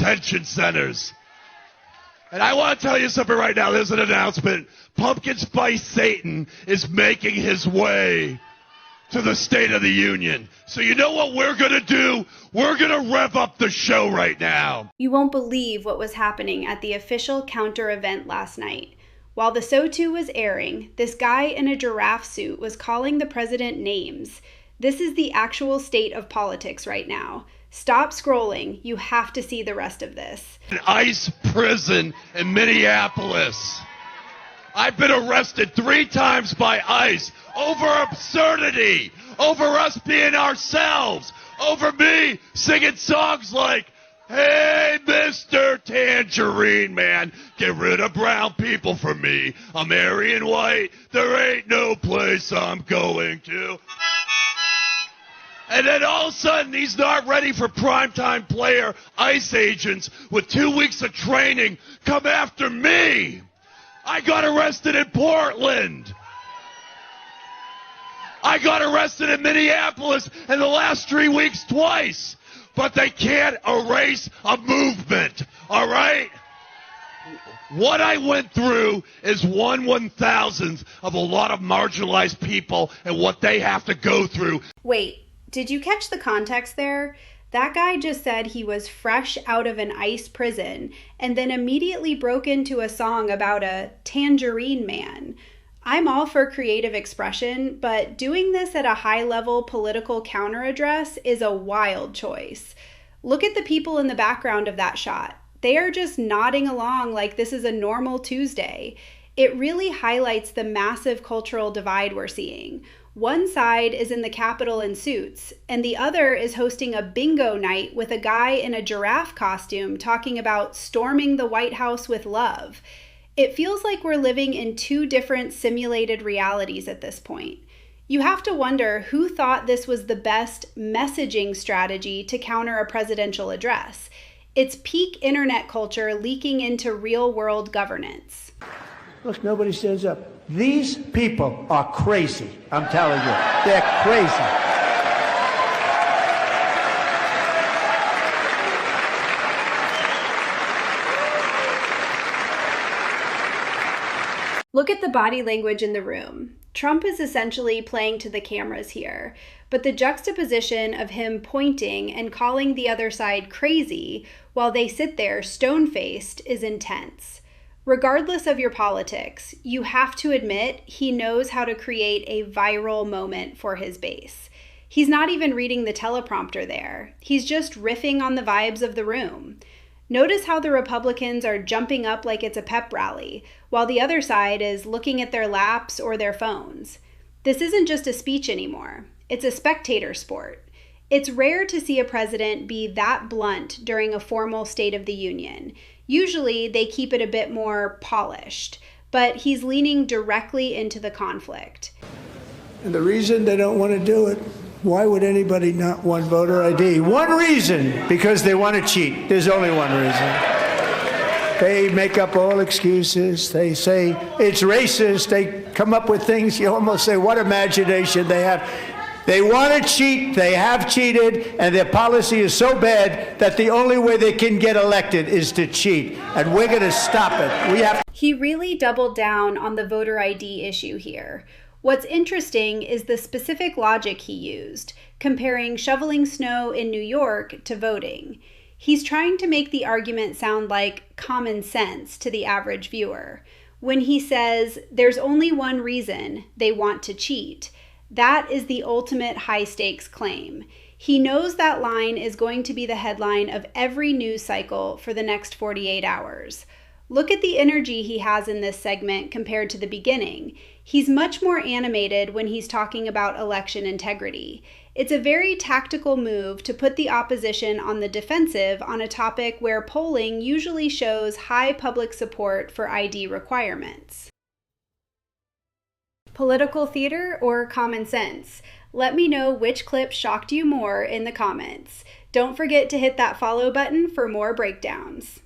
detention centers. And I want to tell you something right now. There's an announcement. Pumpkin Spice Satan is making his way to the State of the Union. So you know what we're going to do? We're going to rev up the show right now. You won't believe what was happening at the official counter event last night. While the SOTU was airing, this guy in a giraffe suit was calling the president names. This is the actual state of politics right now. Stop scrolling. You have to see the rest of this. An ICE prison in Minneapolis. I've been arrested 3 times by ICE over absurdity, over us being ourselves, over me singing songs like, "Hey, Mr. Tangerine Man, get rid of brown people for me. I'm Aryan white. There ain't no place I'm going to." And then all of a sudden, he's not ready for primetime player ICE agents with 2 weeks of training come after me. I got arrested in Portland. I got arrested in Minneapolis in the last 3 weeks twice. But they can't erase a movement, all right? What I went through is 1/1000th of a lot of marginalized people and what they have to go through. Wait, did you catch the context there? That guy just said he was fresh out of an ICE prison and then immediately broke into a song about a tangerine man. I'm all for creative expression, but doing this at a high-level political counter-address is a wild choice. Look at the people in the background of that shot. They are just nodding along like this is a normal Tuesday. It really highlights the massive cultural divide we're seeing. One side is in the Capitol in suits, and the other is hosting a bingo night with a guy in a giraffe costume talking about storming the White House with love. It feels like we're living in 2 different simulated realities at this point. You have to wonder who thought this was the best messaging strategy to counter a presidential address. It's peak internet culture leaking into real-world governance. Look, nobody stands up. These people are crazy. I'm telling you, they're crazy. Look at the body language in the room. Trump is essentially playing to the cameras here, but the juxtaposition of him pointing and calling the other side crazy while they sit there stone-faced is intense. Regardless of your politics, you have to admit he knows how to create a viral moment for his base. He's not even reading the teleprompter there. He's just riffing on the vibes of the room. Notice how the Republicans are jumping up like it's a pep rally, while the other side is looking at their laps or their phones. This isn't just a speech anymore. It's a spectator sport. It's rare to see a president be that blunt during a formal State of the Union. Usually, they keep it a bit more polished, but he's leaning directly into the conflict. And the reason they don't want to do it, why would anybody not want voter ID? One reason, because they want to cheat. There's only one reason. They make up all excuses. They say it's racist. They come up with things. You almost say, what imagination they have. They want to cheat, they have cheated, and their policy is so bad that the only way they can get elected is to cheat. And we're going to stop it. He really doubled down on the voter ID issue here. What's interesting is the specific logic he used, comparing shoveling snow in New York to voting. He's trying to make the argument sound like common sense to the average viewer. When he says, there's only one reason they want to cheat, that is the ultimate high-stakes claim. He knows that line is going to be the headline of every news cycle for the next 48 hours. Look at the energy he has in this segment compared to the beginning. He's much more animated when he's talking about election integrity. It's a very tactical move to put the opposition on the defensive on a topic where polling usually shows high public support for ID requirements. Political theater or common sense? Let me know which clip shocked you more in the comments. Don't forget to hit that follow button for more breakdowns.